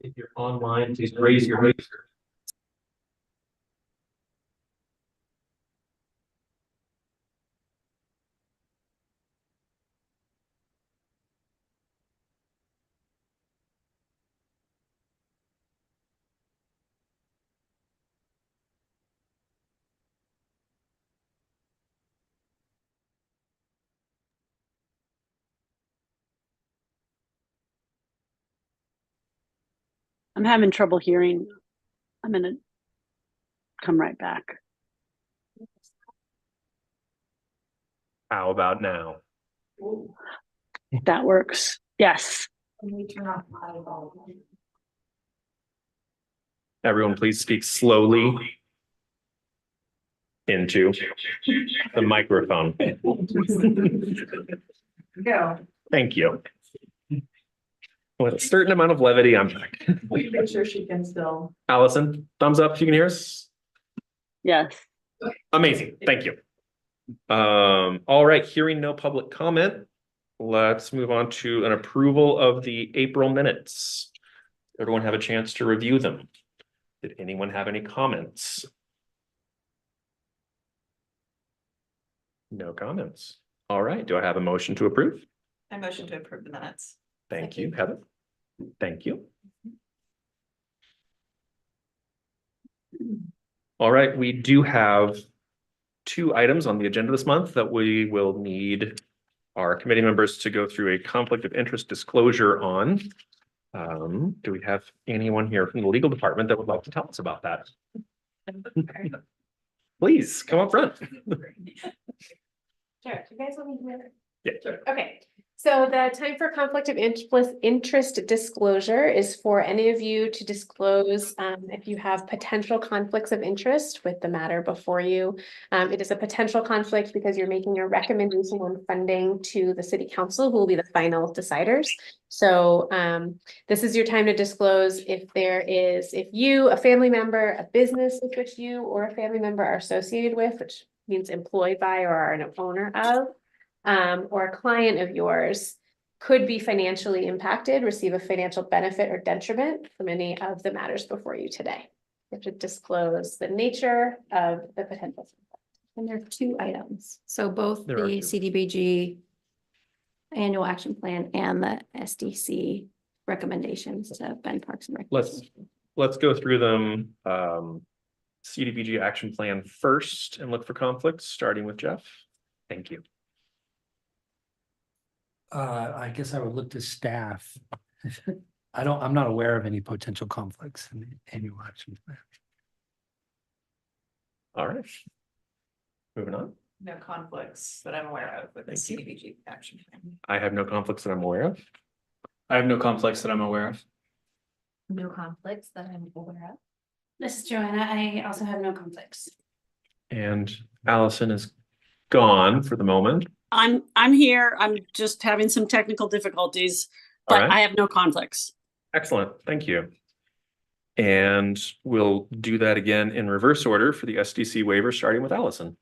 If you're online, please raise your hand. I'm having trouble hearing. I'm gonna come right back. How about now? That works. Yes. Everyone, please speak slowly into the microphone. Go. Thank you. With a certain amount of levity, I'm back. Make sure she can still. Allison, thumbs up if you can hear us. Yes. Amazing. Thank you. All right, hearing no public comment, let's move on to an approval of the April minutes. Everyone have a chance to review them. Did anyone have any comments? No comments. All right, do I have a motion to approve? I motion to approve the minutes. Thank you, Heather. Thank you. All right, we do have 2 items on the agenda this month that we will need our committee members to go through a conflict of interest disclosure on. Do we have anyone here from the legal department that would like to tell us about that? Please come up front. Sure, you guys want me here? Yeah. Sure. Okay, so the time for conflict of interest disclosure is for any of you to disclose if you have potential conflicts of interest with the matter before you. It is a potential conflict because you're making a recommendation on funding to the city council, who will be the final deciders. So this is your time to disclose if you, a family member, a business with which you or a family member are associated with, which means employed by or are an owner of, or a client of yours could be financially impacted, receive a financial benefit or detriment from any of the matters before you today. You have to disclose the nature of the potential. And there are 2 items. So both There are the 2. CDBG annual action plan and the SDC recommendations to Bend Parks and Rec. Let's go through them. CDBG action plan first and look for conflicts, starting with Jeff. Thank you. I guess I would look to staff. I'm not aware of any potential conflicts in the annual action plan. All right. Moving on. No conflicts that I'm aware of with the CDBG action plan. I have no conflicts that I'm aware of. I have no conflicts that I'm aware of. No conflicts that I'm aware of. This is Joanna. I also have no conflicts. And Allison is gone for the moment. I'm here. I'm just having some technical difficulties, but right. I have no conflicts. Excellent. Thank you. And we'll do that again in reverse order for the SDC waiver, starting with Allison.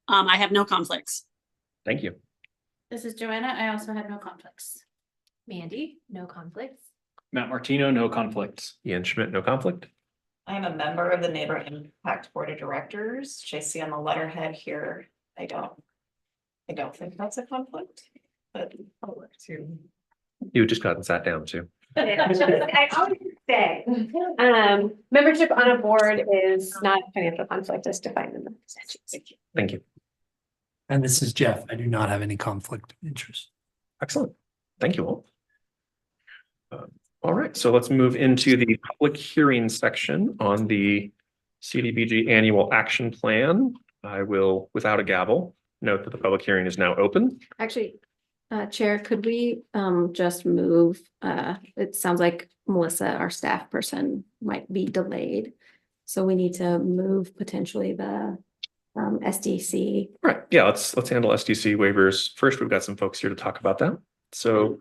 I have no conflicts. Thank you. This is Joanna. I also have no conflicts. Mandy, no conflicts. Matt Martino, no conflicts. Ian Schmidt, no conflict. I am a member of the Neighbor Impact Board of Directors, which I see on the letterhead here. I don't think that's a conflict, but I'll work to. You just got and sat down too. I always say, membership on a board is not a financial conflict as defined in the statutes. Thank you. And this is Jeff. I do not have any conflict of interest. Excellent. Thank you all. All right, so let's move into the public hearing section on the CDBG annual action plan. I will, without a gavel, note that the public hearing is now open. Actually, Chair, could we just move? It sounds like Melissa, our staff person, might be delayed. So we need to move potentially the SDC. Right, yeah, let's handle SDC waivers. First, we've got some folks here to talk about that. So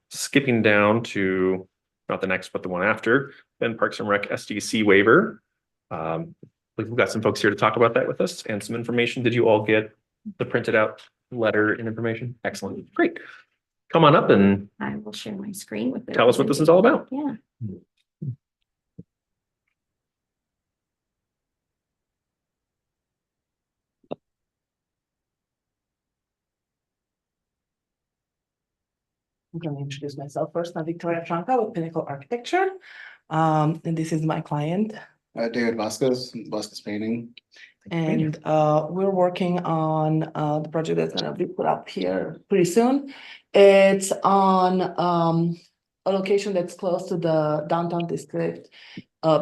skipping down to not the next, but the one after, Bend Parks and Rec SDC waiver. We've got some folks here to talk about that with us and some information. Did you all get the printed out letter and information? Excellent, great. come on up and I will share my screen with. tell us what this is all about. Yeah. I'm going to introduce myself first. I'm Victoria Franca with Pinnacle Architecture. And this is my client. David Vasquez, Vasquez Painting. And we're working on the project that's going to be put up here pretty soon. It's on a location that's close to the downtown district,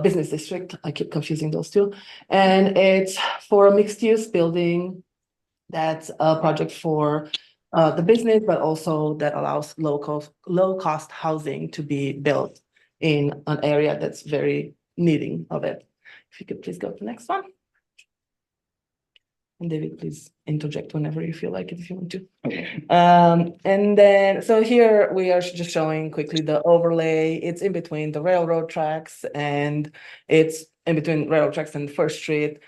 business district. I keep confusing those two. And it's for a mixed use building. That's a project for the business, but also that allows low cost housing to be built in an area that's very needing of it. If you could please go to the next one. And David, please interject whenever you feel like it, if you want to. And then, so here we are just showing quickly the overlay. It's in between the railroad tracks, and it's in between railroad tracks and First Street.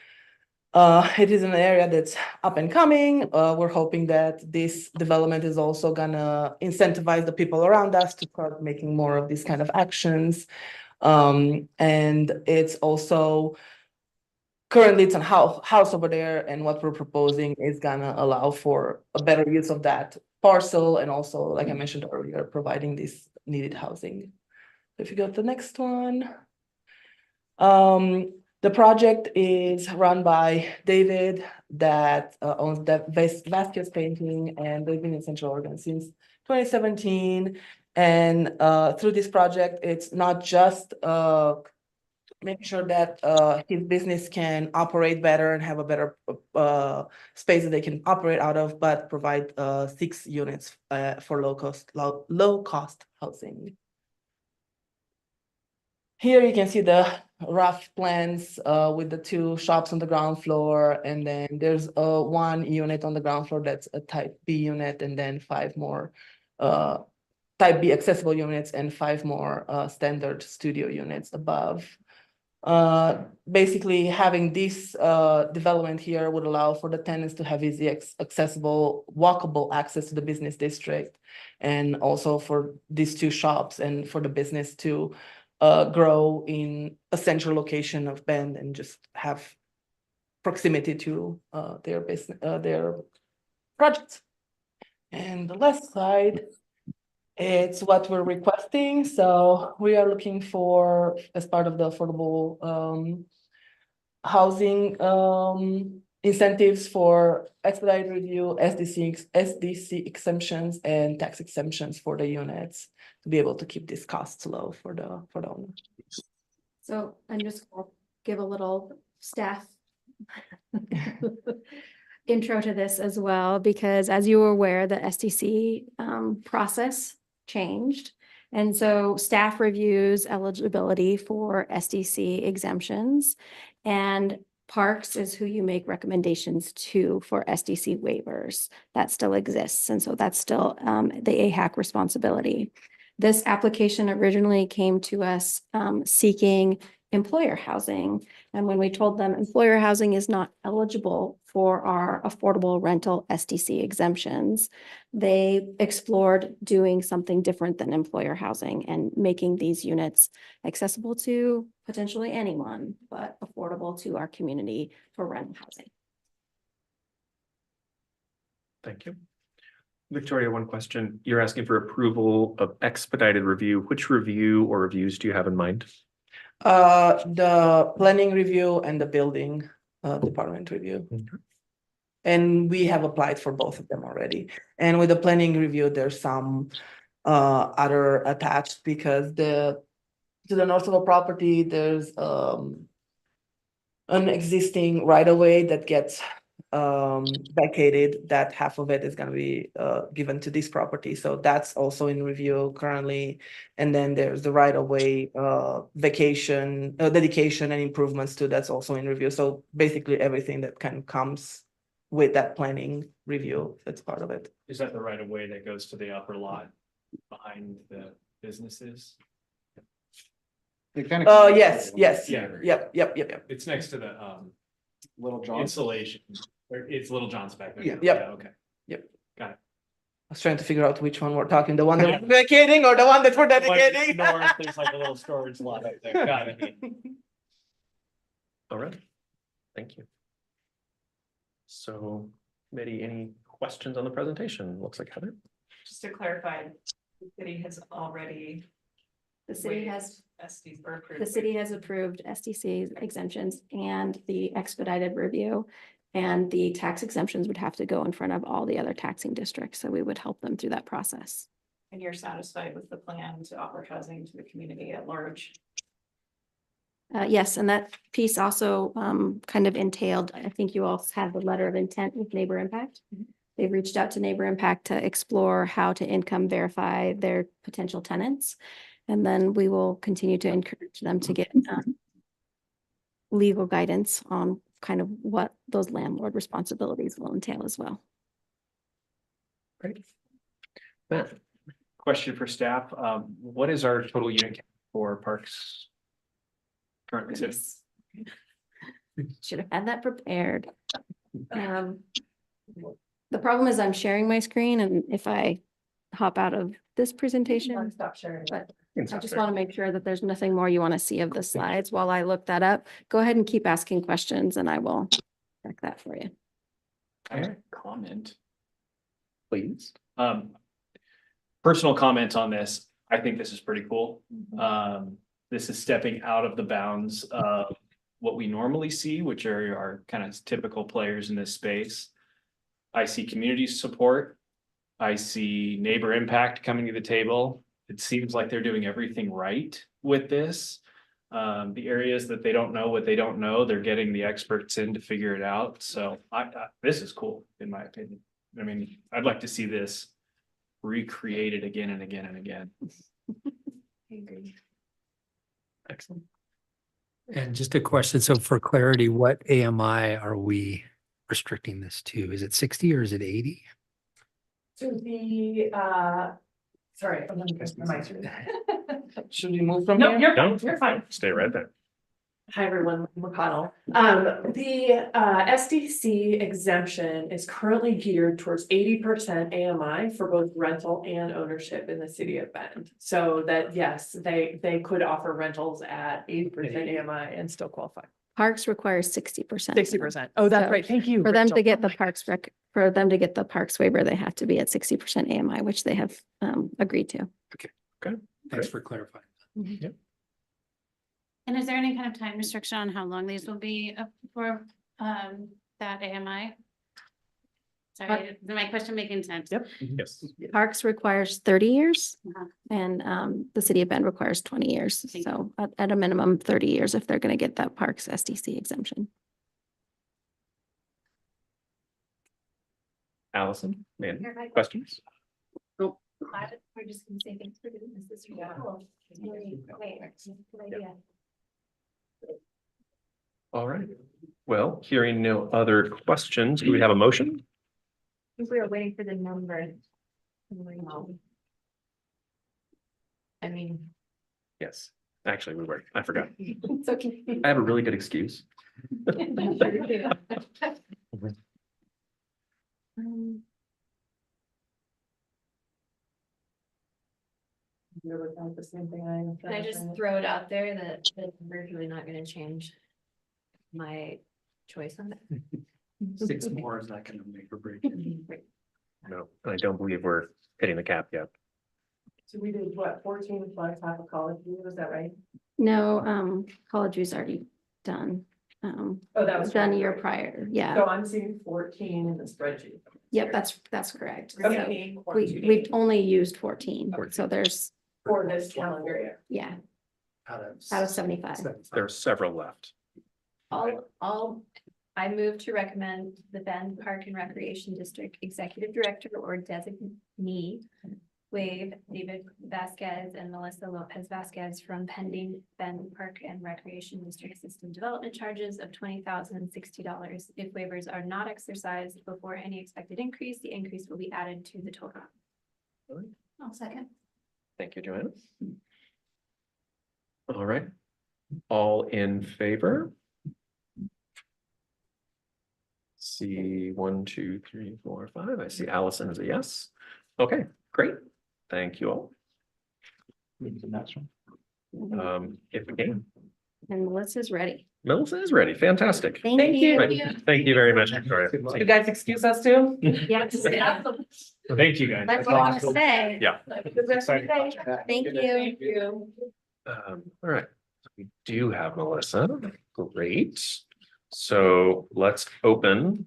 It is an area that's up and coming. We're hoping that this development is also gonna incentivize the people around us to start making more of these kind of actions. And it's also currently it's a house over there, and what we're proposing is gonna allow for a better use of that parcel, and also, like I mentioned earlier, providing this needed housing. If you go to the next one. The project is run by David that owns the Vasquez Painting, and they've been in Central Oregon since 2017. And through this project, it's not just making sure that his business can operate better and have a better space that they can operate out of, but provide 6 units for low cost housing. Here you can see the rough plans with the 2 shops on the ground floor, and then there's 1 unit on the ground floor that's a type B unit, and then 5 more type B accessible units and 5 more standard studio units above. Basically having this development here would allow for the tenants to have easy accessible, walkable access to the business district, and also for these 2 shops and for the business to grow in a central location of Bend and just have proximity to their business, their projects. And the left side, it's what we're requesting. So we are looking for, as part of the affordable housing incentives, for expedited review, SDC exemptions, and tax exemptions for the units to be able to keep these costs low for the owner. So I'm just gonna give a little staff intro to this as well, because as you were aware, the SDC process changed. And so staff reviews eligibility for SDC exemptions, and Parks is who you make recommendations to for SDC waivers. That still exists. And so that's still the AHAC responsibility. This application originally came to us seeking employer housing. And when we told them employer housing is not eligible for our affordable rental SDC exemptions, they explored doing something different than employer housing and making these units accessible to potentially anyone, but affordable to our community for rental housing. Thank you. Victoria, one question. You're asking for approval of expedited review. Which review or reviews do you have in mind? The planning review and the building department review. Okay. And we have applied for both of them already. And with the planning review, there's some other attached, because to the north of the property, there's an existing right-of-way that gets vacated. That half of it is going to be given to this property, so that's also in review currently. And then there's the right-of-way dedication and improvements too, that's also in review. So basically everything that kind of comes with that planning review, that's part of it. Is that the right of way that goes to the upper lot behind the businesses? Yes. Yeah. Yep. It's next to the Little John. insulation, or it's Little John's back there. Yep. Okay. Yep. Got it. was trying to figure out which one we're talking, the one that we're vacating or the one that we're dedicating. There's like a little storage lot up there. Got it. All right, thank you. So, committee, any questions on the presentation? Looks like Heather. Just to clarify, the city has already. The city waived has, SDs or approved. the city has approved SDC exemptions and the expedited review. And the tax exemptions would have to go in front of all the other taxing districts, so we would help them through that process. And you're satisfied with the plan to offer housing to the community at large? Yes, and that piece also kind of entailed, I think you all have the letter of intent with Neighbor Impact. They've reached out to Neighbor Impact to explore how to income verify their potential tenants. And then we will continue to encourage them to get legal guidance on kind of what those landlord responsibilities will entail as well. Great. Matt, Question for staff, what is our total unit count for parks? Currently sitting? Should have had that prepared. The problem is I'm sharing my screen, and if I hop out of this presentation, Stop sharing. but I just want to make sure that there's nothing more you want to see of the slides while I look that up. Go ahead and keep asking questions and I will check that for you. I have a comment. please. Personal comment on this. I think this is pretty cool. This is stepping out of the bounds of what we normally see, which are our kind of typical players in this space. I see community support. I see neighbor impact coming to the table. It seems like they're doing everything right with this. The areas that they don't know what they don't know, they're getting the experts in to figure it out. So this is cool, in my opinion. I mean, I'd like to see this recreated again and again and again. I agree. Excellent. And just a question, so for clarity, what AMI are we restricting this to? Is it 60 or is it 80? To the, sorry, I'm gonna press my mic. Should we move from No, here? you're No. fine, you're fine. Stay right there. Hi, everyone, McConnell. The SDC exemption is currently geared towards 80% AMI for both rental and ownership in the city of Bend. So that, yes, they could offer rentals at 80% AMI and still qualify. Parks requires 60%. 60%. Oh, that's So right. Thank you. For them to Rachel. get Oh the my parks waiver, they have to be at 60% AMI, which they have agreed to. Thanks for clarifying. And is there any kind of time restriction on how long these will be up for that AMI? Sorry, is my question making sense? Yep. Yes. Parks requires 30 years Uh-huh. and the city of Bend requires 20 years. Thank So at a minimum 30 years if they're going to get that parks SDC exemption. Allison, man, questions? We're just gonna say thanks for doing this. This is really cool. Good idea. All right. Well, hearing no other questions, do we have a motion? I think we were waiting for the number. I mean, Yes, actually, we were. I forgot. It's okay. I have a really good excuse. The same thing. Can I just throw it out there that we're really not gonna change my choice on it? 6 more is not going to make or break. No, and I don't believe we're hitting the cap yet. So we did what, 14 plus half of college, was that right? No, college was already done. Oh, that was Done right, year right. prior. Yeah. So I'm seeing 14 in the spreadsheet. Yep, that's correct. So Okay. we've only used 14. 14. So there's, For this calendar year. yeah, Out out of 75. There are several left. I move to recommend the Bend Park and Recreation District Executive Director or designee waive David Vasquez and Melissa Lopez Vasquez from pending Bend Park and Recreation District System Development charges of $20,060. If waivers are not exercised before any expected increase, the increase will be added to the total. I'll second. Thank you, Joanna. All right. All in favor? See 1, 2, 3, 4, 5. I see Allison is a yes. Okay, great. Thank you all. The next one. If we can, And Melissa's ready. Melissa is ready. Fantastic. Thank you. Right. Thank you very much, Victoria. You guys excuse us too? Yeah. Thank you, guys. That's what I was gonna say. Yeah. Thank you. All right, so we do have Melissa. Great. So let's open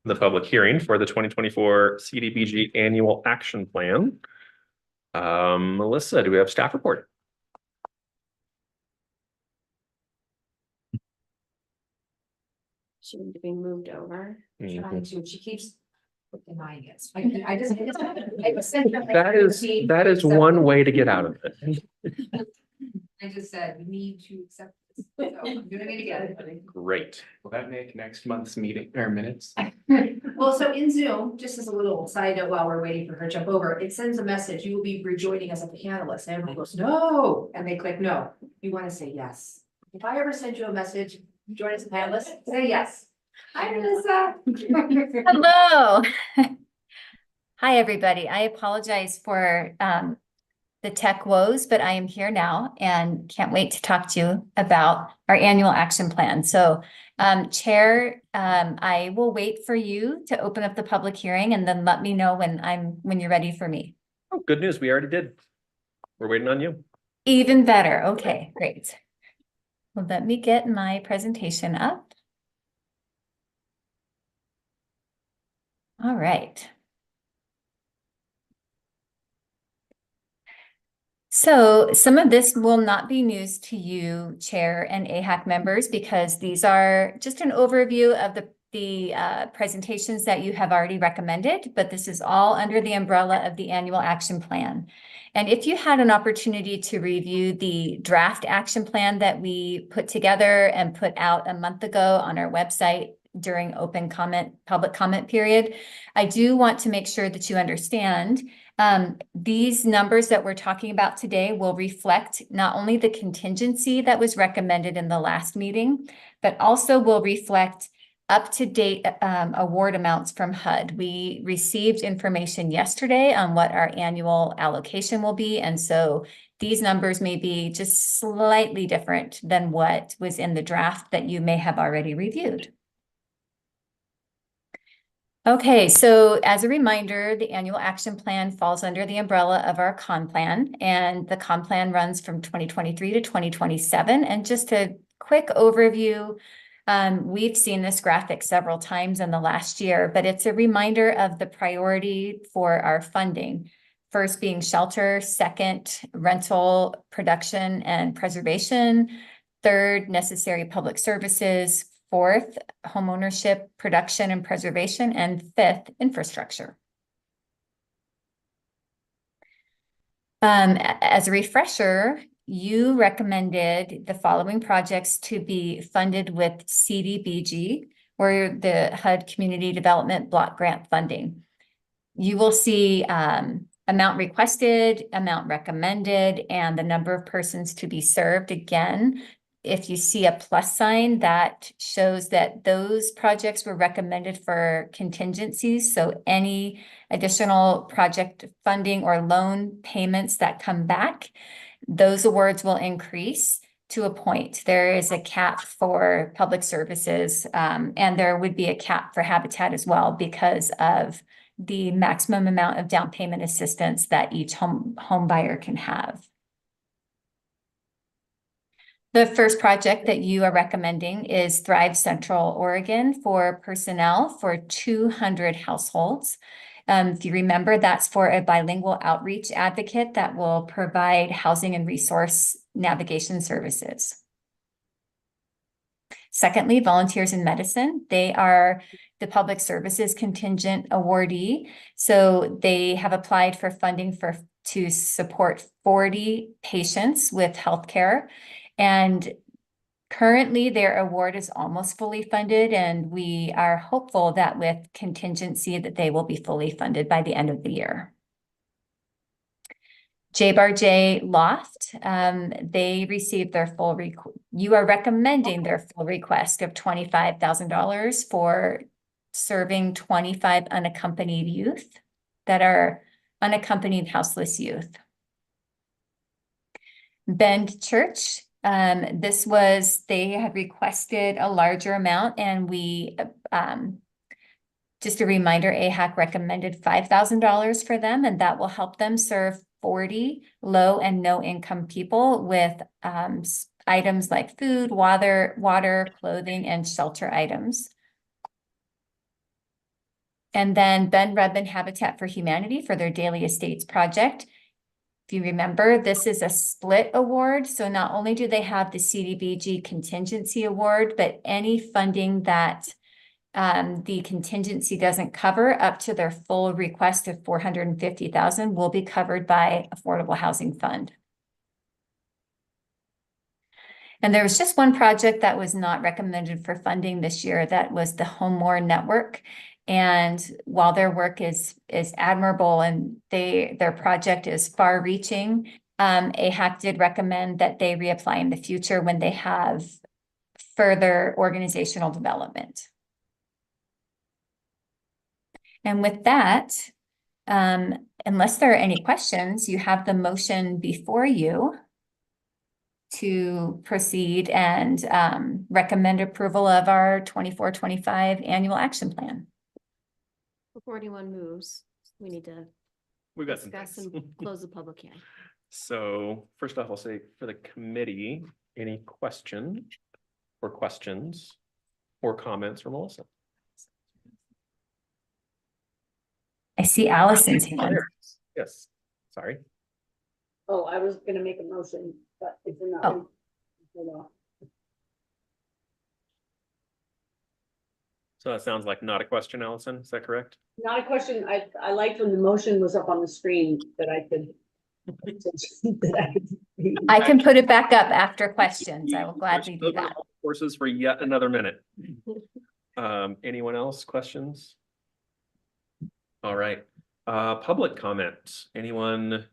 the public hearing for the 2024 CDBG Annual Action Plan. Melissa, do we have staff report? She need to be moved over. Mhm. She keeps denying it. I just. That is one way to get out of it. I just said, you need to accept this. So I'm doing it again. Great. Will that make next month's meeting or minutes? Well, so in Zoom, just as a little side note, while we're waiting for her to jump over, it sends a message, you will be rejoining us as a panelist. And everyone goes, no, and they click no. You want to say yes. If I ever send you a message, join us as a panelist, say yes. Hi, Melissa. Hello. Hi, everybody. I apologize for the tech woes, but I am here now and can't wait to talk to you about our annual action plan. So, Chair, I will wait for you to open up the public hearing and then let me know when you're ready for me. Oh, good news. We already did. We're waiting on you. Even better. Okay, great. Well, let me get my presentation up. All right. So some of this will not be news to you, Chair and AHAC members, because these are just an overview of the presentations that you have already recommended, but this is all under the umbrella of the annual action plan. And if you had an opportunity to review the draft action plan that we put together and put out a month ago on our website during public comment period, I do want to make sure that you understand these numbers that we're talking about today will reflect not only the contingency that was recommended in the last meeting, but also will reflect up-to-date award amounts from HUD. We received information yesterday on what our annual allocation will be, and so these numbers may be just slightly different than what was in the draft that you may have already reviewed. Okay, so as a reminder, the annual action plan falls under the umbrella of our con plan, and the con plan runs from 2023 to 2027. And just a quick overview, we've seen this graphic several times in the last year, but it's a reminder of the priority for our funding. First being shelter, second, rental, production and preservation, third, necessary public services, fourth, homeownership, production and preservation, and fifth, infrastructure. As a refresher, you recommended the following projects to be funded with CDBG, or the HUD Community Development Block Grant funding. You will see amount requested, amount recommended, and the number of persons to be served. Again, if you see a plus sign, that shows that those projects were recommended for contingencies. So any additional project funding or loan payments that come back, those awards will increase to a point. There is a cap for public services, and there would be a cap for habitat as well because of the maximum amount of down payment assistance that each home buyer can have. The first project that you are recommending is Thrive Central Oregon for personnel for 200 households. If you remember, that's for a bilingual outreach advocate that will provide housing and resource navigation services. Secondly, Volunteers in Medicine. They are the public services contingent awardee. So they have applied for funding to support 40 patients with healthcare. And currently their award is almost fully funded, and we are hopeful that with contingency that they will be fully funded by the end of the year. J Loft, they received their full you are recommending their full request of $25,000 for serving 25 unaccompanied youth. that are unaccompanied houseless youth. Bend Church, they had requested a larger amount, and we, just a reminder, AHAC recommended $5,000 for them, and that will help them serve 40 low and no income people with items like food, water, clothing, and shelter items. And then Ben Redmond Habitat for Humanity for their Daily Estates project. If you remember, this is a split award. So not only do they have the CDBG contingency award, but any funding that the contingency doesn't cover up to their full request of $450,000 will be covered by Affordable Housing Fund. And there was just one project that was not recommended for funding this year. That was the Homemore Network. And while their work is admirable and their project is far reaching, AHAC did recommend that they reapply in the future when they have further organizational development. And with that, unless there are any questions, you have the motion before you to proceed and recommend approval of our 24-25 annual action plan. Before anyone moves, we need to We've got some discuss things. and close the public hearing. So first off, I'll say for the committee, any questions or comments from Melissa? I see Allison's Oh, hand. there it is. Yes, sorry. Oh, I was gonna make a motion, but if we're not. Oh. Hold on. So that sounds like not a question, Allison, is that correct? Not a question. I liked when the motion was up on the screen that I could. I can put it back up after questions. I will gladly do that. Courses for yet another minute. Anyone else, questions? All right, public comment. Anyone?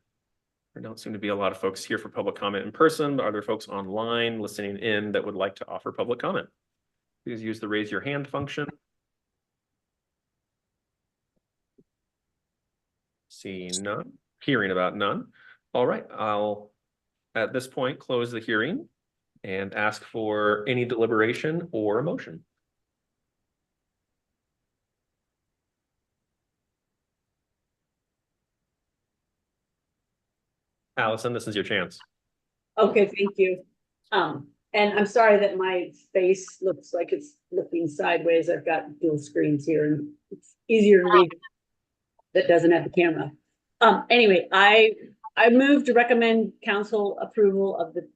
There don't seem to be a lot of folks here for public comment in person, but are there folks online listening in that would like to offer public comment? Please use the raise your hand function. See none, hearing about none. All right, I'll at this point close the hearing and ask for any deliberation or a motion. Allison, this is your chance. Okay, thank you. And I'm sorry that my face looks like it's looking sideways. I've got dual screens here and it's easier to read. That doesn't have the camera. Anyway, I move to recommend council approval of the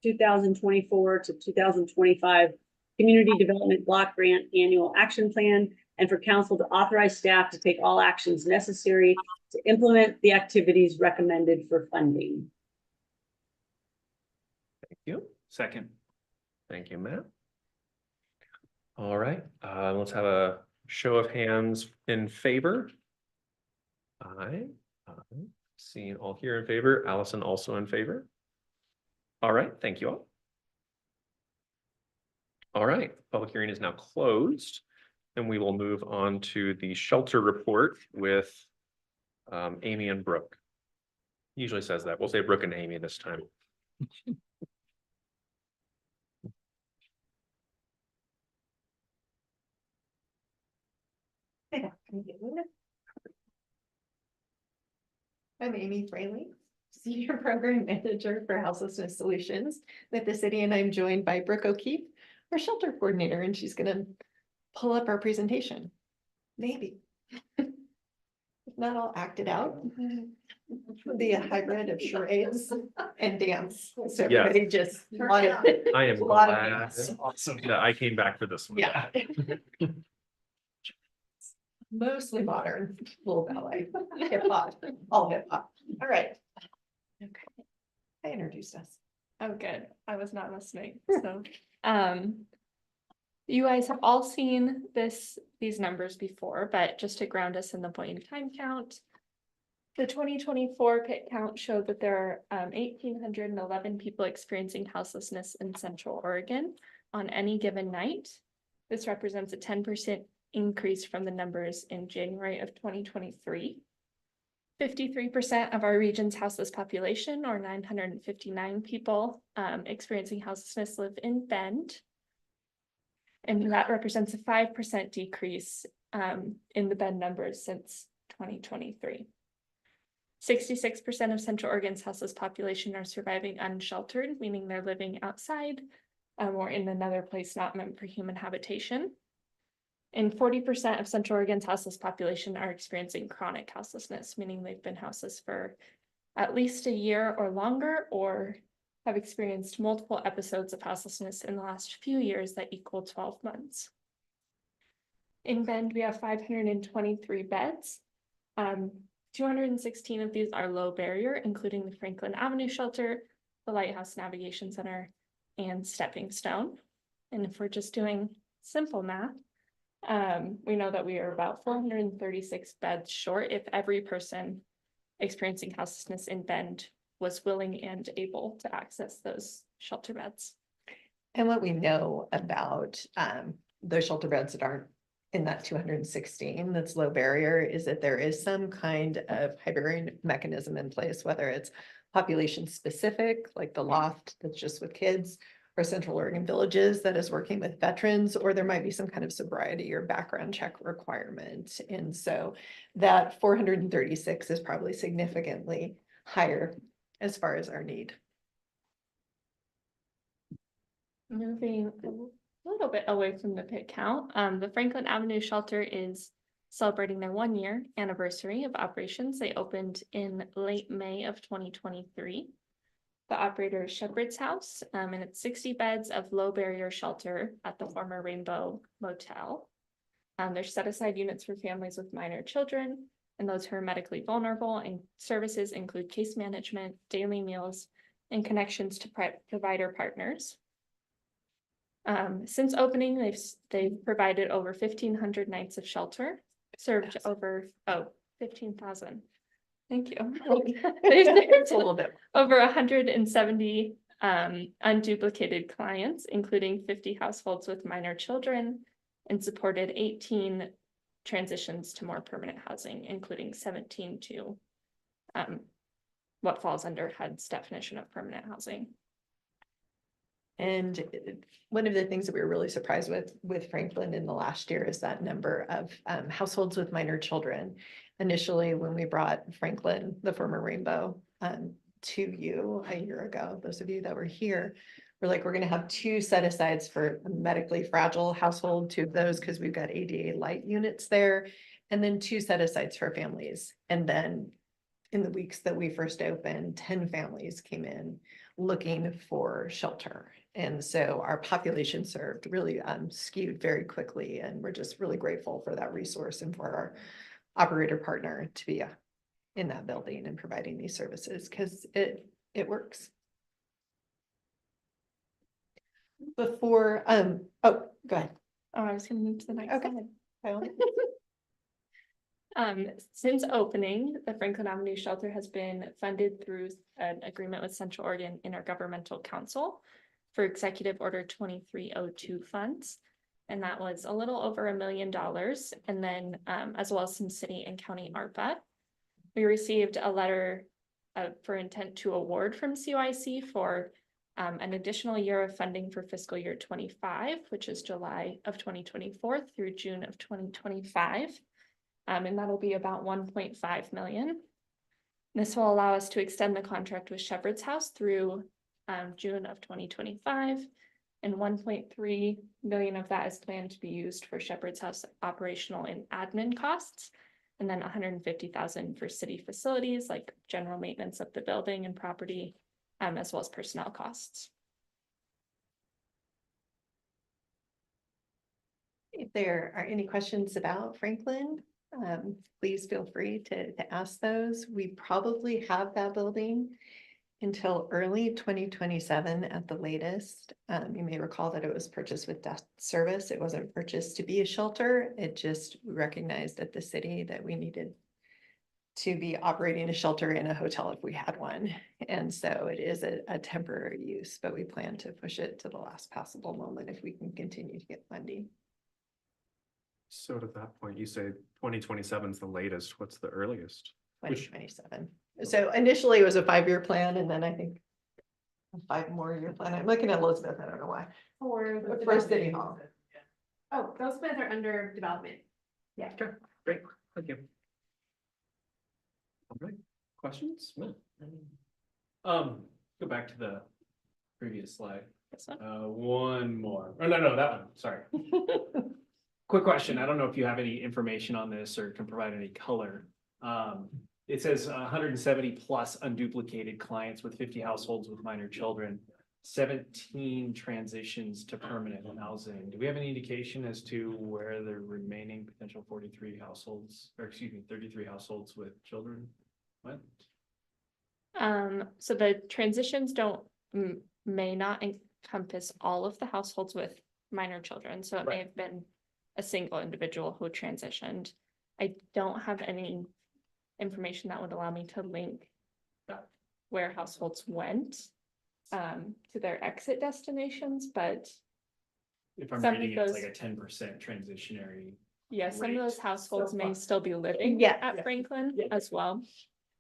2024 to 2025 Community Development Block Grant Annual Action Plan, and for council to authorize staff to take all actions necessary to implement the activities recommended for funding. Thank you. Second. Thank you, Matt. All right, let's have a show of hands in favor. I'm seeing all here in favor. Allison also in favor. All right, thank you all. All right, public hearing is now closed, and we will move on to the shelter report with Amy and Brooke. Usually says that. We'll say Brooke and Amy this time. I'm Amy Fraley, Senior Program Manager for Houselessness Solutions with the city, and I'm joined by Brooke O'Keefe, our shelter coordinator, and she's gonna pull up our presentation. Maybe. If not, I'll act it out. It'll be a hybrid of charades and dance. So Yes. everybody just. I am A lot of glad. dance. Awesome. Yeah, I came back for this one. Yeah. Mostly modern, little ballet, hip hop, all hip hop. All right. Okay. I introduced us. Oh, good. I was not listening. So, you guys have all seen these numbers before, but just to ground us in the point in time count. The 2024 PIT count showed that there are 1,811 people experiencing houselessness in Central Oregon on any given night. This represents a 10% increase from the numbers in January of 2023. 53% of our region's houseless population, or 959 people, experiencing houselessness live in Bend. And that represents a 5% decrease in the Bend numbers since 2023. 66% of Central Oregon's houseless population are surviving unsheltered, meaning they're living outside or in another place not meant for human habitation. And 40% of Central Oregon's houseless population are experiencing chronic houselessness, meaning they've been houseless for at least a year or longer, or have experienced multiple episodes of houselessness in the last few years that equal 12 months. In Bend, we have 523 beds. 216 of these are low barrier, including the Franklin Avenue Shelter, the Lighthouse Navigation Center, and Stepping Stone. And if we're just doing simple math, we know that we are about 436 beds short if every person experiencing houselessness in Bend was willing and able to access those shelter beds. And what we know about those shelter beds that aren't in that 216 that's low barrier is that there is some kind of hybrid mechanism in place, whether it's population specific, like the loft that's just with kids, or Central Oregon Villages that is working with veterans, or there might be some kind of sobriety or background check requirement. And so that 436 is probably significantly higher as far as our need. Moving a little bit away from the pit count, the Franklin Avenue Shelter is celebrating their 1-year anniversary of operations. They opened in late May of 2023. The operator is Shepherd's House, and it's 60 beds of low barrier shelter at the former Rainbow Motel. There's set aside units for families with minor children and those who are medically vulnerable, and services include case management, daily meals, and connections to provider partners. Since opening, they've provided over 1,500 nights of shelter, served over 15,000. Thank you. It's a little bit Over 170 unduplicated clients, including 50 households with minor children, and supported 18 transitions to more permanent housing, including 17 to what falls under HUD's definition of permanent housing. And one of the things that we were really surprised with Franklin in the last year is that number of households with minor children. Initially, when we brought Franklin, the former Rainbow, to you a year ago, those of you that were here, we're like, we're going to have 2 set-asides for a medically fragile household, 2 of those because we've got ADA light units there, and then 2 set-asides for families. And then in the weeks that we first opened, 10 families came in looking for shelter. And so our population served really skewed very quickly. And we're just really grateful for that resource and for our operator partner to be in that building and providing these services, because it works. Before, oh, go ahead. Oh, I was going to move to the next Okay. slide. Since opening, the Franklin Avenue Shelter has been funded through an agreement with Central Oregon Intergovernmental Council for Executive Order 2302 funds. And that was a little over $1 million. And then as well as some city and county ARPA. We received a letter for intent to award from COIC for an additional year of funding for fiscal year 25, which is July of 2024 through June of 2025. And that'll be about 1.5 million. This will allow us to extend the contract with Shepherd's House through June of 2025. And 1.3 million of that is planned to be used for Shepherd's House operational and admin costs. And then 150,000 for city facilities like general maintenance of the building and property, as well as personnel costs. If there are any questions about Franklin, please feel free to ask those. We probably have that building until early 2027 at the latest. You may recall that it was purchased with debt service. It wasn't purchased to be a shelter. It just recognized at the city that we needed to be operating a shelter in a hotel if we had one. And so it is a temporary use, but we plan to push it to the last possible moment if we can continue to get funding. So to that point, you say 2027 is the latest. What's the earliest? 2027. So initially it was a 5-year plan, and then I think a 5 more year plan. I'm looking at Elizabeth, I don't know why. For City Hall. Oh, those plans are under development. Yeah. Okay, great, thank you. All right, questions? No. Go back to the previous slide. One more. Oh, no, that one, sorry. Quick question. I don't know if you have any information on this or can provide any color. It says 170 plus unduplicated clients with 50 households with minor children, 17 transitions to permanent housing. Do we have any indication as to where the remaining potential 43 households, or excuse me, 33 households with children went? So the transitions may not encompass all of the households with minor children, so it may have been a single individual who transitioned. I don't have any information that would allow me to link where households went to their exit destinations, but If I'm some of reading it, it's those- like a 10% transitionary. yeah, some of those rate. households may still be living Yeah. at Franklin as well.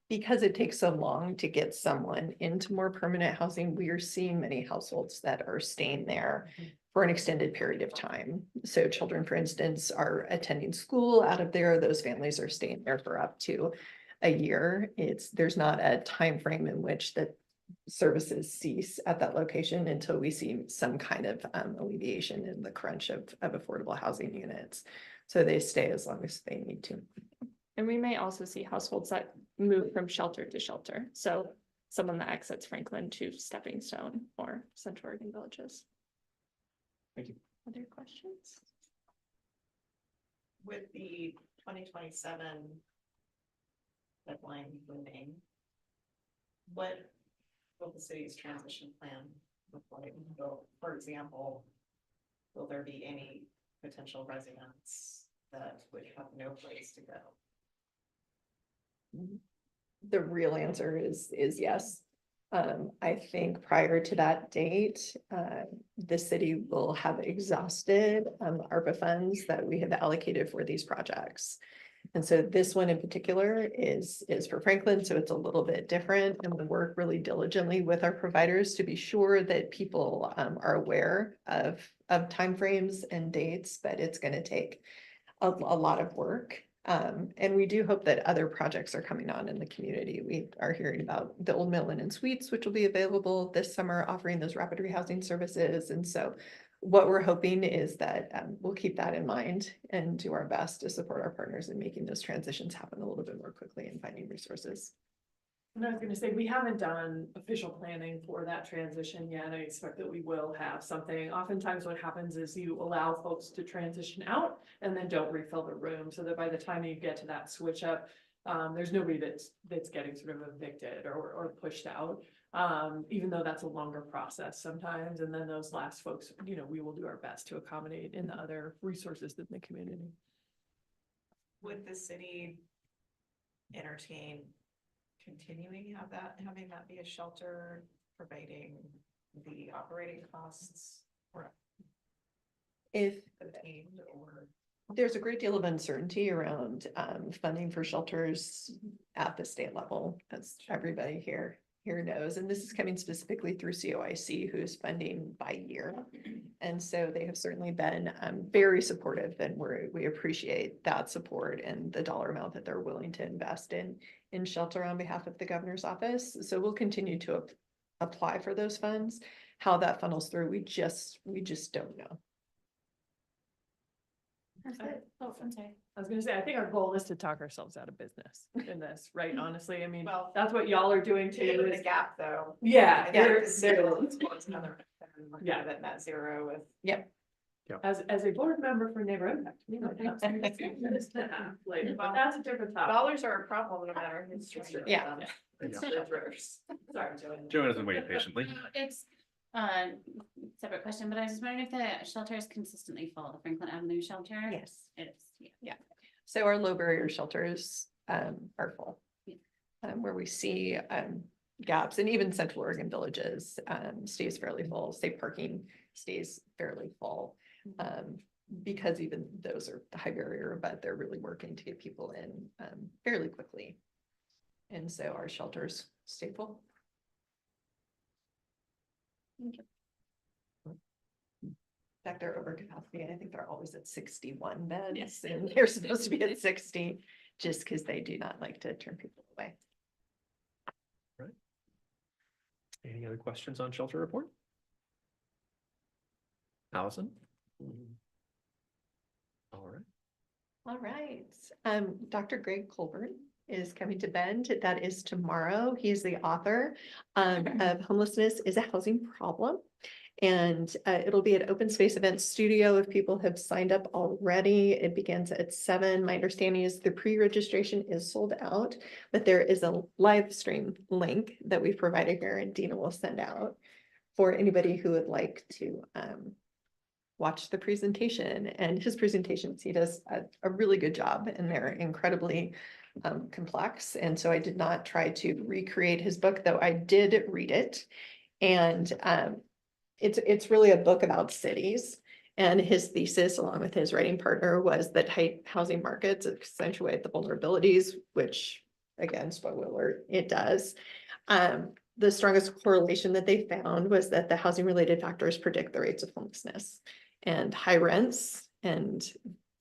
Because it takes so long to get someone into more permanent housing, we are seeing many households that are staying there for an extended period of time. So children, for instance, are attending school out of there. Those families are staying there for up to a year. There's not a time frame in which the services cease at that location until we see some kind of alleviation in the crunch of affordable housing units. So they stay as long as they need to. And we may also see households that move from shelter to shelter. So someone that exits Franklin to Stepping Stone or Central Oregon Villages. Thank you. Other questions? With the 2027 deadline looming, what will the city's transition plan look like? For example, will there be any potential residents that would have no place to go? The real answer is yes. I think prior to that date, the city will have exhausted ARPA funds that we have allocated for these projects. And so this one in particular is for Franklin, so it's a little bit different, and we'll work really diligently with our providers to be sure that people are aware of timeframes and dates, but it's going to take a lot of work. And we do hope that other projects are coming on in the community. We are hearing about the Old Mill Inn and Suites, which will be available this summer, offering those rapid rehousing services. And so what we're hoping is that we'll keep that in mind and do our best to support our partners in making those transitions happen a little bit more quickly and finding resources. And I was gonna say, we haven't done official planning for that transition yet. I expect that we will have something. Oftentimes what happens is you allow folks to transition out and then don't refill the room, so that by the time you get to that switch up, there's nobody that's getting sort of evicted or pushed out. Even though that's a longer process sometimes, and then those last folks, we will do our best to accommodate in the other resources in the community. Would the city entertain continuing having that be a shelter, providing the operating costs or If contained, or there's a great deal of uncertainty around funding for shelters at the state level, as everybody here knows, and this is coming specifically through COIC, who is funding by year. And so they have certainly been very supportive, and we appreciate that support and the dollar amount that they're willing to invest in shelter on behalf of the governor's office. So we'll continue to apply for those funds. How that funnels through, we just don't know. That's it. Oh, I'm sorry. I was gonna say, I think our goal is to talk ourselves out of business in this, right? Honestly, I mean, well, that's what y'all are doing too. given is- the gap though. Yeah, There's there- another. Yeah. That net zero with. Yep. As a board member for Neighbor Impact. We might have some experience to have later, but that's a different topic. Dollars are a problem no matter who's. Yeah. Sorry, Joanne. Joanne has been waiting patiently. It's separate question, but I was just wondering if the shelter is consistently full, the Franklin Avenue shelter? Yes. It is, yeah. So our low barrier shelters are full. Where we see gaps, and even Central Oregon Villages stays fairly full. State parking stays fairly full. Because even those are high barrier, but they're really working to get people in fairly quickly. And so our shelters stay full. In fact, they're over capacity. I think they're always at 61 beds. Yes. And they're supposed to be at 60, just because they do not like to turn people away. Any other questions on shelter report? Allison? All right. All right. Dr. Greg Colburn is coming to Bend. That is tomorrow. He is the author of Homelessness is a Housing Problem. And it'll be at Open Space Event Studio if people have signed up already. It begins at 7. My understanding is the pre-registration is sold out, but there is a live stream link that we've provided here and Dina will send out for anybody who would like to watch the presentation. And his presentations, he does a really good job and they're incredibly complex. And so I did not try to recreate his book, though I did read it. And it's really a book about cities. And his thesis, along with his writing partner, was that tight housing markets accentuate the vulnerabilities, which, again, spoiler alert, it does. The strongest correlation that they found was that the housing related factors predict the rates of homelessness, and high rents and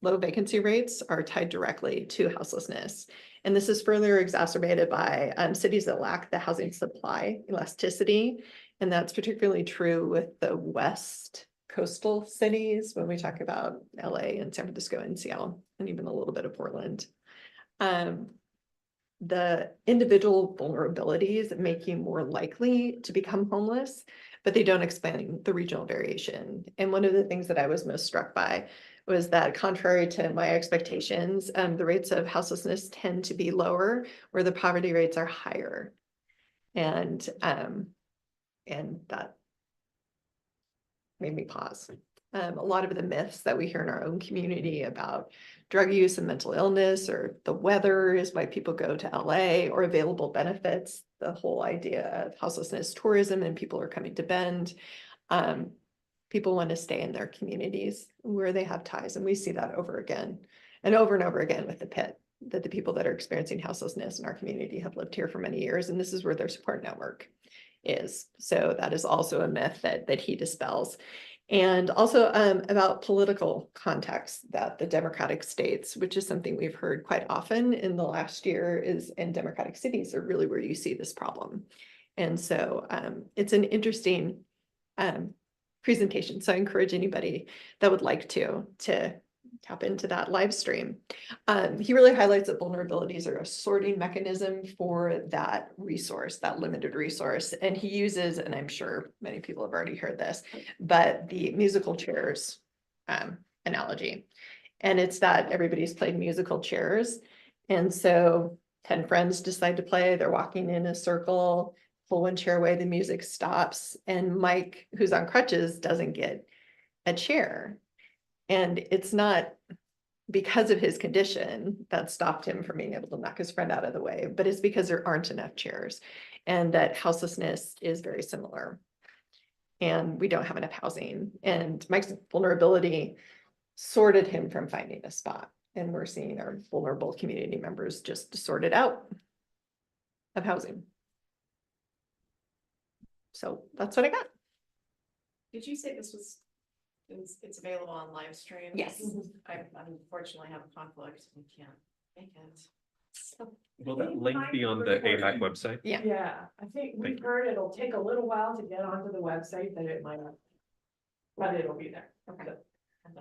low vacancy rates are tied directly to houselessness. And this is further exacerbated by cities that lack the housing supply elasticity. And that's particularly true with the West coastal cities when we talk about LA and San Francisco and Seattle, and even a little bit of Portland. The individual vulnerabilities make you more likely to become homeless, but they don't explain the regional variation. And one of the things that I was most struck by was that, contrary to my expectations, the rates of houselessness tend to be lower where the poverty rates are higher. And that made me pause. A lot of the myths that we hear in our own community about drug use and mental illness, or the weather is why people go to LA, or available benefits, the whole idea of houselessness tourism and people are coming to Bend. People want to stay in their communities where they have ties. And we see that over again and over again with the pit, that the people that are experiencing houselessness in our community have lived here for many years. And this is where their support network is. So that is also a myth that he dispels. And also about political context, that the democratic states, which is something we've heard quite often in the last year, is in democratic cities are really where you see this problem. And so it's an interesting presentation. So I encourage anybody that would like to tap into that live stream. He really highlights that vulnerabilities are a sorting mechanism for that resource, that limited resource. And he uses, and I'm sure many people have already heard this, but the musical chairs analogy. And it's that everybody's played musical chairs. And so 10 friends decide to play, they're walking in a circle, pull one chair away, the music stops, and Mike, who's on crutches, doesn't get a chair. And it's not because of his condition that stopped him from being able to knock his friend out of the way, but it's because there aren't enough chairs, and that houselessness is very similar. And we don't have enough housing, and Mike's vulnerability sorted him from finding a spot. And we're seeing our vulnerable community members just sorted out of housing. So that's what I got. Did you say this was? It's available on live stream? Yes. I unfortunately have a conflict and can't make it. So, Will that link be on the AHAC website? Yeah. Yeah, I think we've heard it'll take a little while to get onto the website, that it might not. But it'll be there. Okay.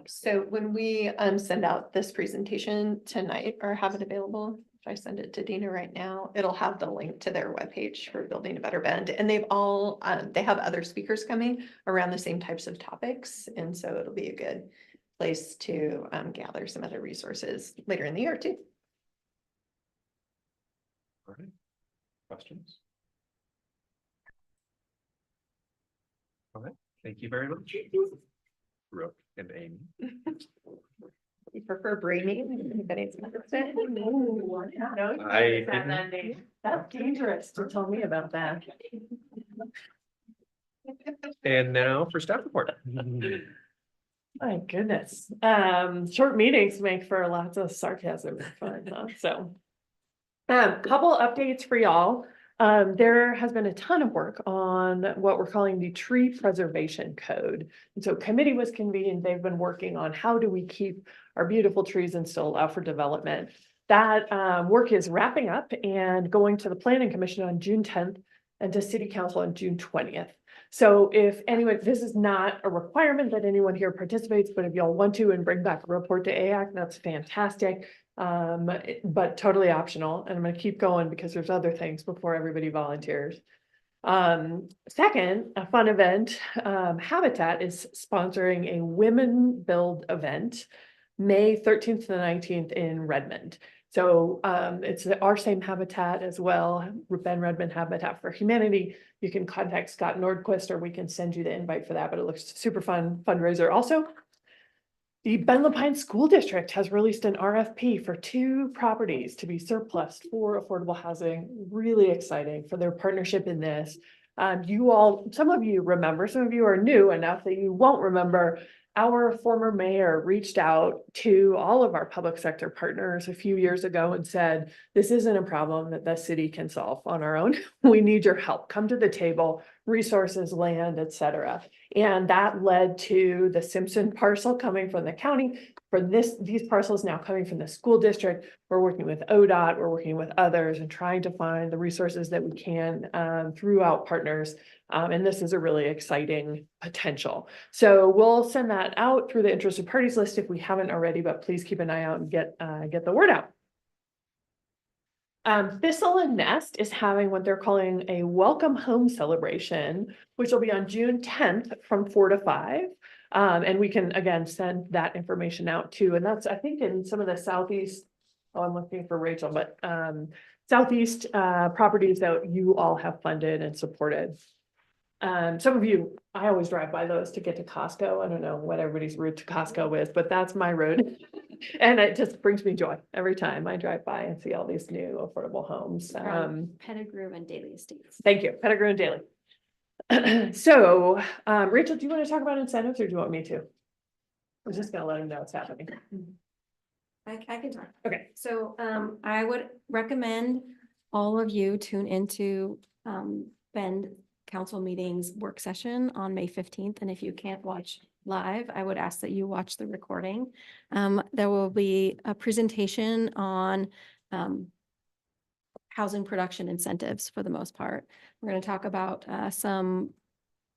So when we send out this presentation tonight, or have it available, if I send it to Dina right now, it'll have the link to their webpage for Building a Better Bend. And they've all, they have other speakers coming around the same types of topics. And so it'll be a good place to gather some other resources later in the year too. All right. Questions? All right. Thank you very much. Brooke and Amy. You prefer Brainy? Anybody's interested? I That's dangerous to tell me about that. And now for staff report. My goodness. Short meetings make for lots of sarcasm and fun, huh? So Couple updates for y'all. There has been a ton of work on what we're calling the tree preservation code. And so committee was convened, they've been working on how do we keep our beautiful trees and still allow for development. That work is wrapping up and going to the planning commission on June 10th and to city council on June 20th. So if anyone, this is not a requirement that anyone here participates, but if y'all want to and bring back a report to AHAC, that's fantastic. But totally optional, and I'm gonna keep going because there's other things before everybody volunteers. Second, a fun event, Habitat is sponsoring a women build event, May 13th to the 19th in Redmond. So it's our same Habitat as well, Ben Redmond Habitat for Humanity. You can contact Scott Nordquist or we can send you the invite for that, but it looks super fun fundraiser. Also, the Ben Lapine School District has released an RFP for 2 properties to be surplus for affordable housing. Really exciting for their partnership in this. You all, some of you remember, some of you are new enough that you won't remember. Our former mayor reached out to all of our public sector partners a few years ago and said, this isn't a problem that the city can solve on our own. We need your help. Come to the table, resources, land, etc. And that led to the Simpson parcel coming from the county. For these parcels now coming from the school district. We're working with ODOT, we're working with others and trying to find the resources that we can throughout partners. And this is a really exciting potential. So we'll send that out through the interested parties list if we haven't already, but please keep an eye out and get the word out. Thistle and Nest is having what they're calling a welcome home celebration, which will be on June 10th from 4 to 5. And we can again send that information out too. And that's, I think, in some of the southeast. Oh, I'm looking for Rachel, but southeast properties that you all have funded and supported. Some of you, I always drive by those to get to Costco. I don't know what everybody's route to Costco is, but that's my road. And it just brings me joy every time I drive by and see all these new affordable homes. Pettigrew and Daily Estates. Thank you, Pettigrew and Daily. So, Rachel, do you want to talk about incentives or do you want me to? I'm just gonna let him know what's happening. I can talk. Okay. So I would recommend all of you tune into Bend Council Meetings work session on May 15th. And if you can't watch live, I would ask that you watch the recording. There will be a presentation on housing production incentives for the most part. We're going to talk about some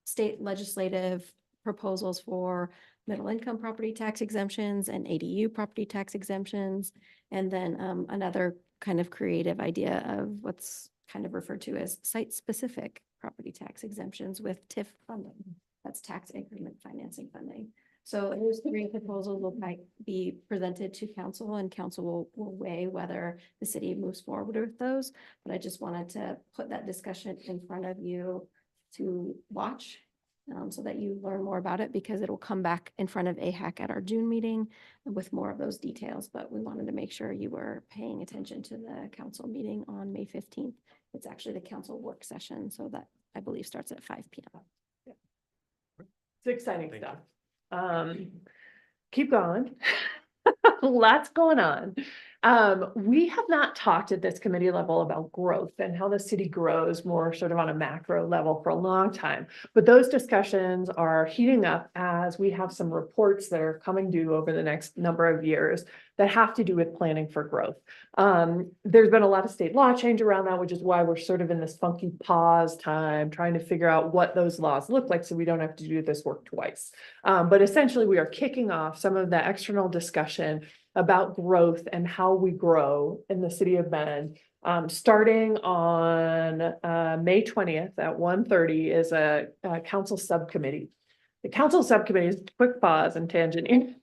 state legislative proposals for middle income property tax exemptions and ADU property tax exemptions. And then another kind of creative idea of what's kind of referred to as site specific property tax exemptions with TIF funding. That's tax increment financing funding. So those 3 proposals will be presented to council and council will weigh whether the city moves forward with those. But I just wanted to put that discussion in front of you to watch so that you learn more about it because it will come back in front of AHAC at our June meeting with more of those details. But we wanted to make sure you were paying attention to the council meeting on May 15th. It's actually the council work session. So that I believe starts at 5 p.m. It's exciting stuff. Keep going. Lots going on. We have not talked at this committee level about growth and how the city grows more sort of on a macro level for a long time. But those discussions are heating up as we have some reports that are coming due over the next number of years that have to do with planning for growth. There's been a lot of state law change around that, which is why we're sort of in this funky pause time, trying to figure out what those laws look like so we don't have to do this work twice. But essentially, we are kicking off some of the external discussion about growth and how we grow in the city of Bend. Starting on May 20th at 1:30 is a council subcommittee. The council subcommittee is quick pause and tangent.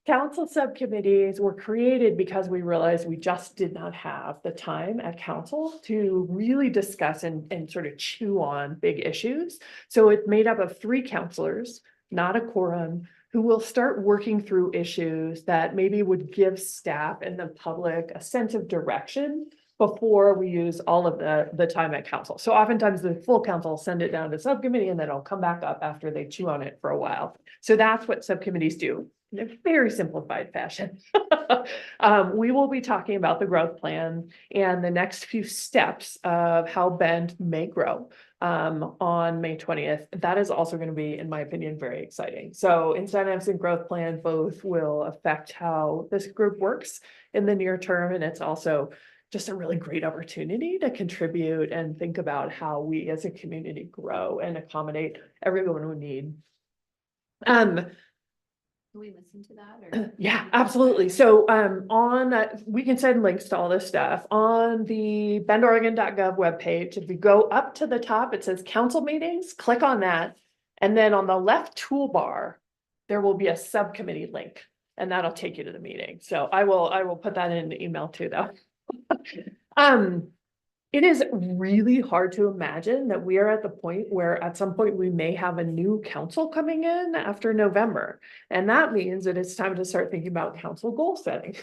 Council subcommittees were created because we realized we just did not have the time at council to really discuss and sort of chew on big issues. So it's made up of 3 counselors, not a quorum, who will start working through issues that maybe would give staff and the public a sense of direction before we use all of the time at council. So oftentimes the full council will send it down to subcommittee and then it'll come back up after they chew on it for a while. So that's what subcommittees do. in a very simplified fashion. We will be talking about the growth plan and the next few steps of how Bend may grow on May 20th. That is also going to be, in my opinion, very exciting. So incentives and growth plan both will affect how this group works in the near term, and it's also just a really great opportunity to contribute and think about how we as a community grow and accommodate everyone we need. Can we listen to that or? Yeah, absolutely. So we can send links to all this stuff on the bendoregon.gov webpage. If you go up to the top, it says council meetings, click on that. And then on the left toolbar, there will be a subcommittee link and that'll take you to the meeting. So I will put that in the email too, though. It is really hard to imagine that we are at the point where at some point we may have a new council coming in after November. And that means that it's time to start thinking about council goal setting.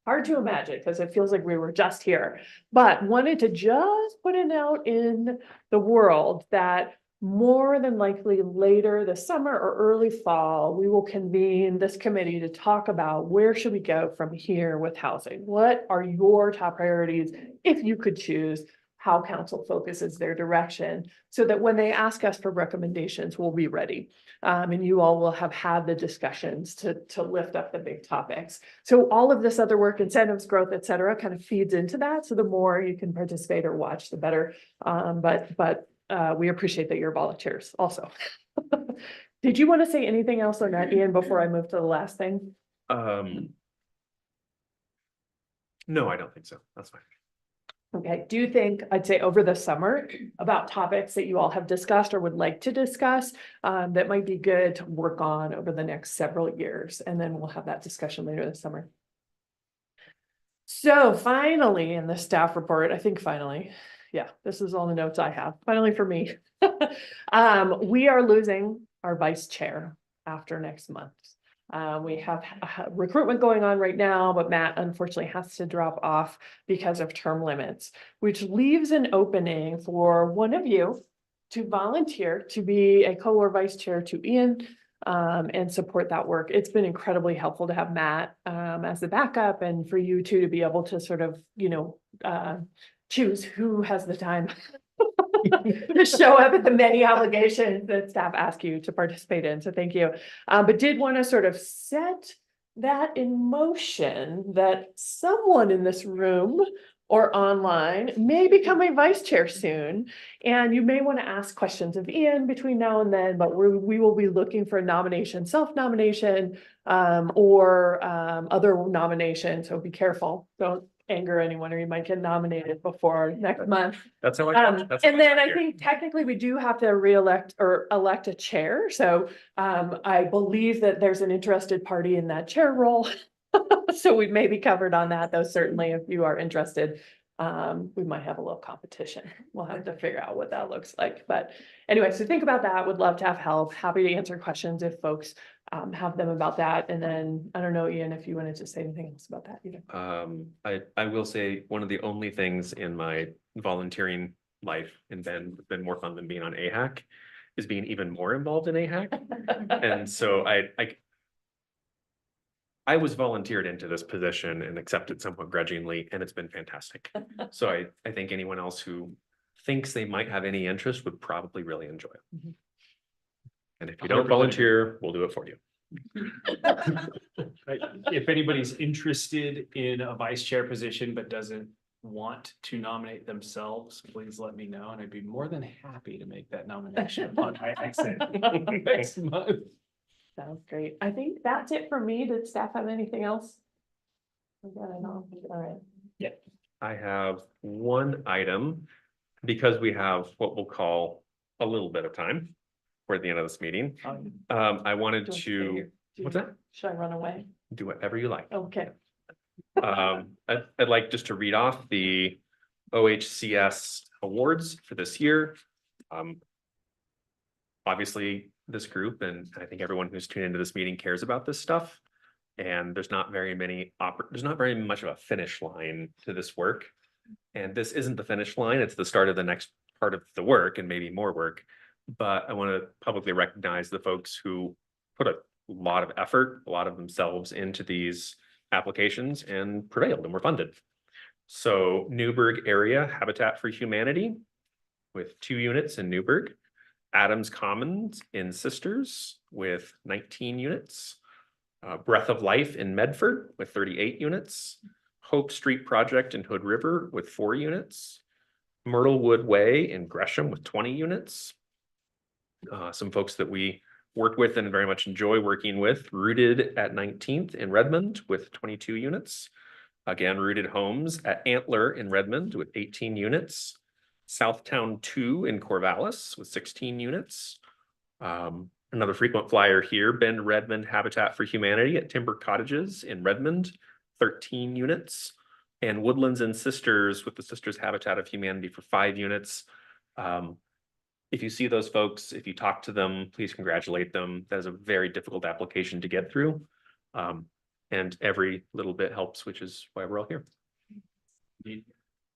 Hard to imagine because it feels like we were just here, but wanted to just put it out in the world that more than likely later this summer or early fall, we will convene this committee to talk about where should we go from here with housing? What are your top priorities if you could choose how council focuses their direction so that when they ask us for recommendations, we'll be ready. And you all will have had the discussions to lift up the big topics. So all of this other work, incentives, growth, et cetera, kind of feeds into that. So the more you can participate or watch, the better. But we appreciate that you're volunteers also. Did you want to say anything else on that, Ian, before I move to the last thing? No, I don't think so. That's fine. Okay, do you think, I'd say over the summer, about topics that you all have discussed or would like to discuss that might be good to work on over the next several years? And then we'll have that discussion later this summer. So finally, in the staff report, I think finally, yeah, this is all the notes I have. Finally for me, we are losing our vice chair after next month. We have recruitment going on right now, but Matt unfortunately has to drop off because of term limits, which leaves an opening for one of you to volunteer to be a co or vice chair to Ian and support that work. It's been incredibly helpful to have Matt as the backup and for you two to be able to sort of, choose who has the time to show up at the many obligations that staff ask you to participate in. So thank you. But did want to sort of set that in motion that someone in this room or online may become a vice chair soon. And you may want to ask questions of Ian between now and then, but we will be looking for a nomination, self-nomination, or other nomination. So be careful. Don't anger anyone or you might get nominated before next month. That's how I and then I think technically we do have to re-elect or elect a chair. So I believe that there's an interested party in that chair role. So we may be covered on that, though certainly if you are interested, we might have a little competition. We'll have to figure out what that looks like. But anyway, so think about that. Would love to have help. Happy to answer questions if folks have them about that. And then I don't know, Ian, if you wanted to say anything else about that either. I will say one of the only things in my volunteering life and been more fun than being on AHAC is being even more involved in AHAC. And so I was volunteered into this position and accepted somewhat grudgingly, and it's been fantastic. So I think anyone else who thinks they might have any interest would probably really enjoy it. Mhm. And if you don't volunteer, we'll do it for you. If anybody's interested in a vice chair position but doesn't want to nominate themselves, please let me know, and I'd be more than happy to make that nomination upon my exit next month. Sounds great. I think that's it for me. Did staff have anything else? All right. Yeah. I have one item because we have what we'll call a little bit of time for the end of this meeting. I wanted to, what's that? Should I run away? Do whatever you like. Okay. I'd like just to read off the OHCS awards for this year. Obviously, this group and I think everyone who's tuned into this meeting cares about this stuff. And there's not very much of a finish line to this work. And this isn't the finish line, it's the start of the next part of the work and maybe more work. But I want to publicly recognize the folks who put a lot of effort, a lot of themselves into these applications and prevailed and were funded. So Newburgh Area Habitat for Humanity with 2 units in Newburgh. Adams Commons in Sisters with 19 units. Breath of Life in Medford with 38 units. Hope Street Project in Hood River with 4 units. Myrtlewood Way in Gresham with 20 units. Some folks that we work with and very much enjoy working with, Rooted at 19th in Redmond with 22 units. Again, Rooted Homes at Antler in Redmond with 18 units. Southtown 2 in Corvallis with 16 units. Another frequent flyer here, Bend Redmond Habitat for Humanity at Timber Cottages in Redmond, 13 units. And Woodlands and Sisters with the Sisters Habitat of Humanity for 5 units. If you see those folks, if you talk to them, please congratulate them. That is a very difficult application to get through. And every little bit helps, which is why we're all here.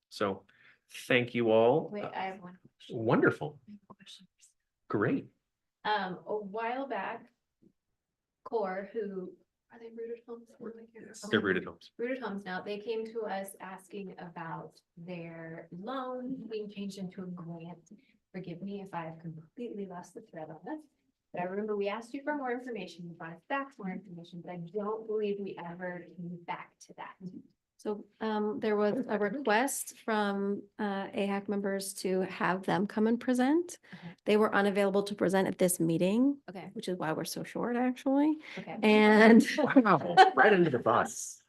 So thank you all. Wait, I have one. Wonderful. Great. A while back, Core, who, are they Rooted Homes? They're Rooted Homes. Rooted Homes now, they came to us asking about their loan being changed into a grant. Forgive me if I've completely lost the thread on this. But I remember we asked you for more information, you brought us back more information, but I don't believe we ever came back to that. So there was a request from AHAC members to have them come and present. Okay. They were unavailable to present at this meeting. Okay. Which is why we're so short, actually. Okay. And Wow, right into the bus.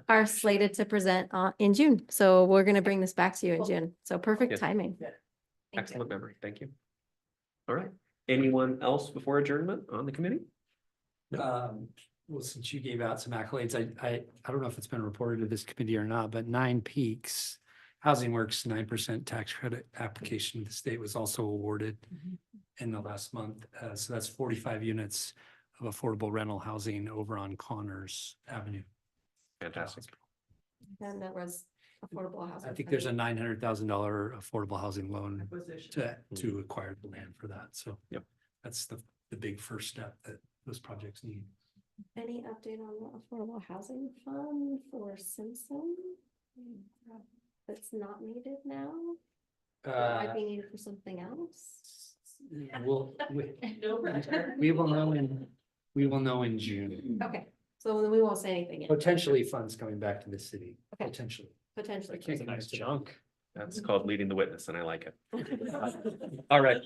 are slated to present in June. So we're gonna bring this back to you in June. So perfect Yes. timing. Excellent memory. Thank you. All right. Anyone else before adjournment on the committee? Well, since you gave out some accolades, I don't know if it's been reported to this committee or not, but 9 Peaks Housing Works 9% tax credit application to the state was also awarded in the last month. So that's 45 units of affordable rental housing over on Connors Avenue. Fantastic. And that was affordable housing. I think there's a $900,000 affordable housing loan to acquire the land for that. So yep, that's the big first step that those projects need. Any update on the affordable housing fund for Simpson? That's not needed now? That might be needed for something else? We will know in June. Okay, so then we won't say anything yet. Potentially funds coming back to the city, Okay. potentially. Potentially. Nice chunk. That's called leading the witness and I like it. All right.